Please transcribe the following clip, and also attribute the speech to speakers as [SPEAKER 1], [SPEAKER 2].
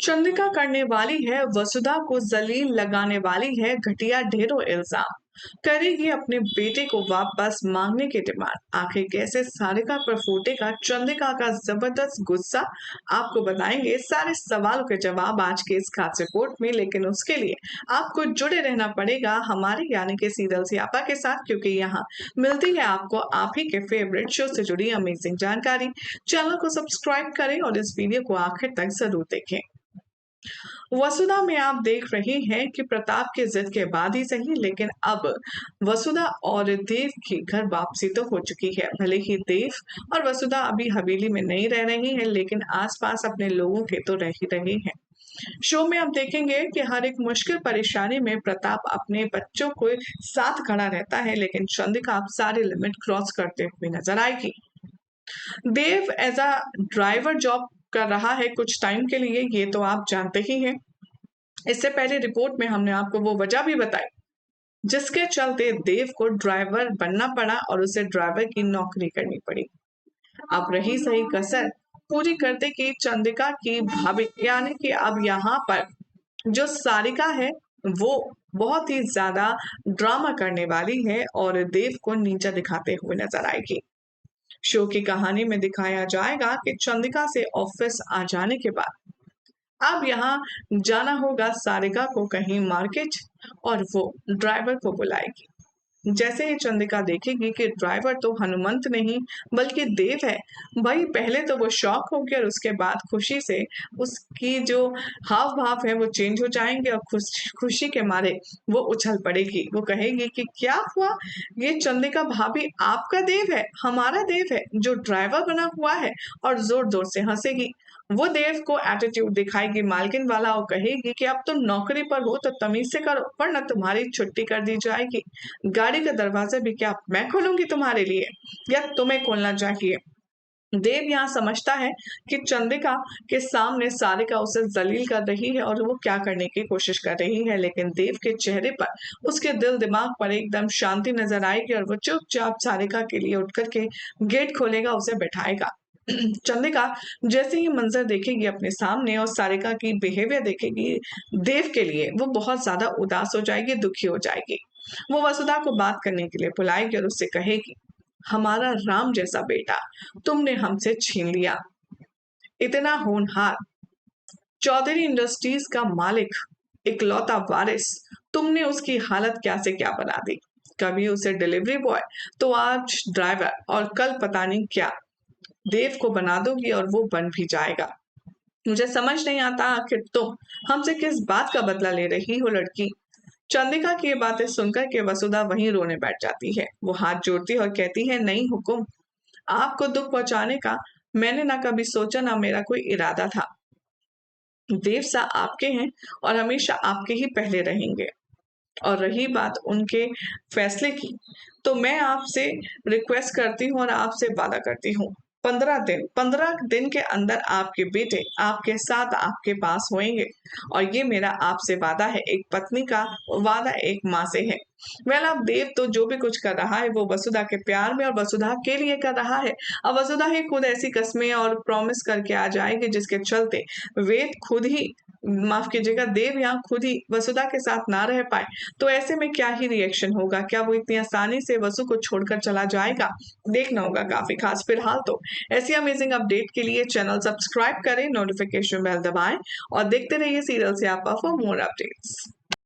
[SPEAKER 1] चंद्रिका करने वाली है वसुधा को जलील, लगाने वाली है घटिया ढेरों इल्जाम, करेगी अपने बेटे को वापस मांगने की डिमांड। आखिर कैसे सारिका पर फूटेगा चंद्रिका का जबरदस्त गुस्सा, आपको बताएंगे सारे सवालों के जवाब आज के इस खास रिपोर्ट में। लेकिन उसके लिए आपको जुड़े रहना पड़ेगा हमारे यानी कि सीरियल सियापा के साथ, क्योंकि यहाँ मिलती है आपको आप ही के फेवरेट शो से जुड़ी अमेजिंग जानकारी। चैनल को सब्सक्राइब करें और इस वीडियो को आखिर तक जरूर देखें। वसुधा में आप देख रहे हैं कि प्रताप के जिद के बाद ही सही, लेकिन अब वसुधा और देव की घर वापसी तो हो चुकी है। भले ही देव और वसुधा अभी हवेली में नहीं रह रही हैं, लेकिन आसपास अपने लोगों के तो रह ही रहे हैं। शो में आप देखेंगे कि हर एक मुश्किल परेशानी में प्रताप अपने बच्चों को साथ खड़ा रहता है, लेकिन चंद्रिका अब सारे लिमिट क्रॉस करते हुए नजर आएगी। देव एज अ ड्राइवर जॉब कर रहा है कुछ टाइम के लिए, ये तो आप जानते ही हैं। इससे पहले रिपोर्ट में हमने आपको वो वजह भी बताई जिसके चलते देव को ड्राइवर बनना पड़ा और उसे ड्राइवर की नौकरी करनी पड़ी। अब रही सही कसर पूरी करते कि चंद्रिका की भाभी, यानी कि अब यहाँ पर जो सारिका है वो बहुत ही ज्यादा ड्रामा करने वाली है और देव को नीचा दिखाते हुए नजर आएगी। शो की कहानी में दिखाया जाएगा कि चंद्रिका से ऑफिस आ जाने के बाद अब यहाँ जाना होगा सारिका को कहीं मार्केट, और वो ड्राइवर को बुलाएगी। जैसे ही चंद्रिका देखेगी कि ड्राइवर तो हनुमंत नहीं बल्कि देव है, भाई पहले तो वो शॉक होगी और उसके बाद खुशी से उसकी जो हाव भाव है वो चेंज हो जाएंगे और खुशी के मारे वो उछल पड़ेगी। वो कहेगी कि क्या हुआ, ये चंद्रिका भाभी आपका देव है, हमारा देव है जो ड्राइवर बना हुआ है, और जोर जोर से हंसेगी। वो देव को एटीट्यूड दिखाएगी मालकिन वाला और कहेगी कि अब तुम नौकरी पर हो तो तमीज से करो वरना तुम्हारी छुट्टी कर दी जाएगी। गाड़ी का दरवाजा भी क्या मैं खोलूंगी तुम्हारे लिए या तुम्हें खोलना चाहिए। देव यहाँ समझता है कि चंद्रिका के सामने सारिका उसे जलील कर रही है और वो क्या करने की कोशिश कर रही है, लेकिन देव के चेहरे पर उसके दिल दिमाग पर एकदम शांति नजर आएगी और वो चुपचाप सारिका के लिए उठ करके गेट खोलेगा, उसे बैठाएगा। चंद्रिका जैसे ही मंजर देखेगी अपने सामने और सारिका की बिहेवियर देखेगी देव के लिए, वो बहुत ज्यादा उदास हो जाएगी, दुखी हो जाएगी। वो वसुधा को बात करने के लिए बुलाएगी और उससे कहेगी, हमारा राम जैसा बेटा तुमने हमसे छीन लिया। इतना होनहार, चौधरी इंडस्ट्रीज का मालिक, इकलौता वारिस, तुमने उसकी हालत क्या से क्या बना दी। कभी उसे डिलीवरी बॉय तो आज ड्राइवर और कल पता नहीं क्या देव को बना दोगी और वो बन भी जाएगा। मुझे समझ नहीं आता आखिर तुम हमसे किस बात का बदला ले रही हो लड़की। चंद्रिका की ये बातें सुनकर के वसुधा वहीं रोने बैठ जाती है। वो हाथ जोड़ती और कहती है, नहीं हुकुम, आपको दुख पहुंचाने का मैंने ना कभी सोचा ना मेरा कोई इरादा था। देव सा आपके हैं और हमेशा आपके ही पहले रहेंगे। और रही बात उनके फैसले की, तो मैं आपसे रिक्वेस्ट करती हूँ और आपसे वादा करती हूँ, 15 दिन के अंदर आपके बेटे आपके साथ आपके पास होंगे। और ये मेरा आपसे वादा है, एक पत्नी का वादा एक माँ से है। वेल अब देव तो जो भी कुछ कर रहा है वो वसुधा के प्यार में और वसुधा के लिए कर रहा है। अब वसुधा ही खुद ऐसी कस्में और प्रॉमिस करके आ जाएगी जिसके चलते वेद खुद ही, माफ कीजिएगा, देव यहाँ खुद ही वसुधा के साथ ना रह पाए, तो ऐसे में क्या ही रिएक्शन होगा, क्या वो इतनी आसानी से वसु को छोड़कर चला जाएगा, देखना होगा काफी खास। फिलहाल तो ऐसी अमेजिंग अपडेट के लिए चैनल सब्सक्राइब करें, नोटिफिकेशन बेल दबाएं और देखते रहिए सीरियल सियापा फॉर मोर अपडेट्स।